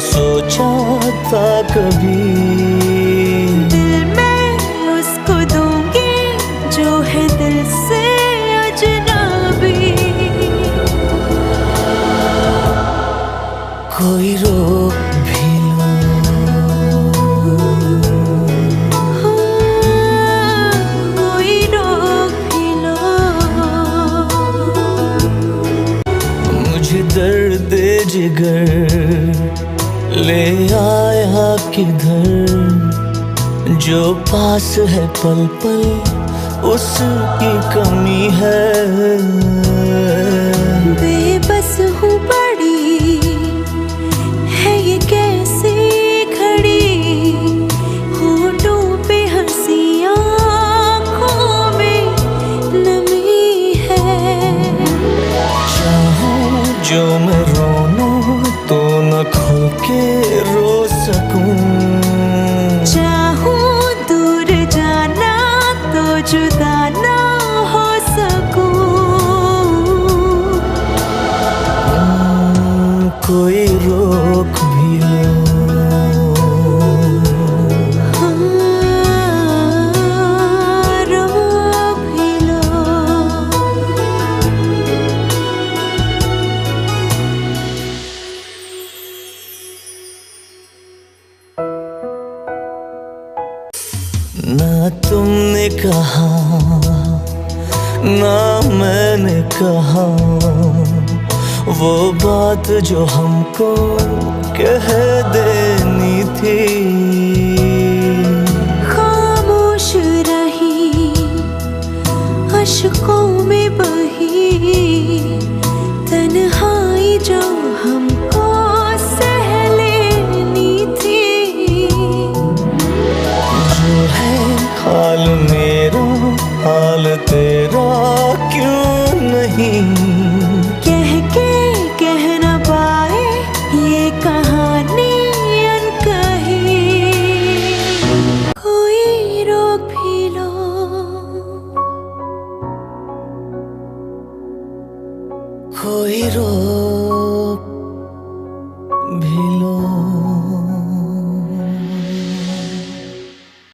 सोचा था कभी। दिल मैं उसको दूंगी जो है दिल से अजनबी। कोई रोक भी लो, कोई रोक भी लो। मुझे दर्द जिगर ले आया किधर, जो पास है पल पल उसकी कमी है। बेबस हूँ बड़ी है ये कैसी घड़ी, होठों पे हंसी आँखों में नमी है। चाहूं जो मैं रोना तो न खुल के रो सकूं, चाहूं दूर जाना तो जुदा ना हो सकूं। कोई रोक भी लो, रोक भी लो। ना तुमने कहा ना मैंने कहा, वो बात जो हमको कह देनी थी। खामोश रही अश्कों में बही तन्हाई जो हमको सह लेनी थी। जो है हाल मेरा हाल तेरा क्यों नहीं, कह के कह न पाए ये कहानी अनकही। कोई रोक भी लो, कोई रोक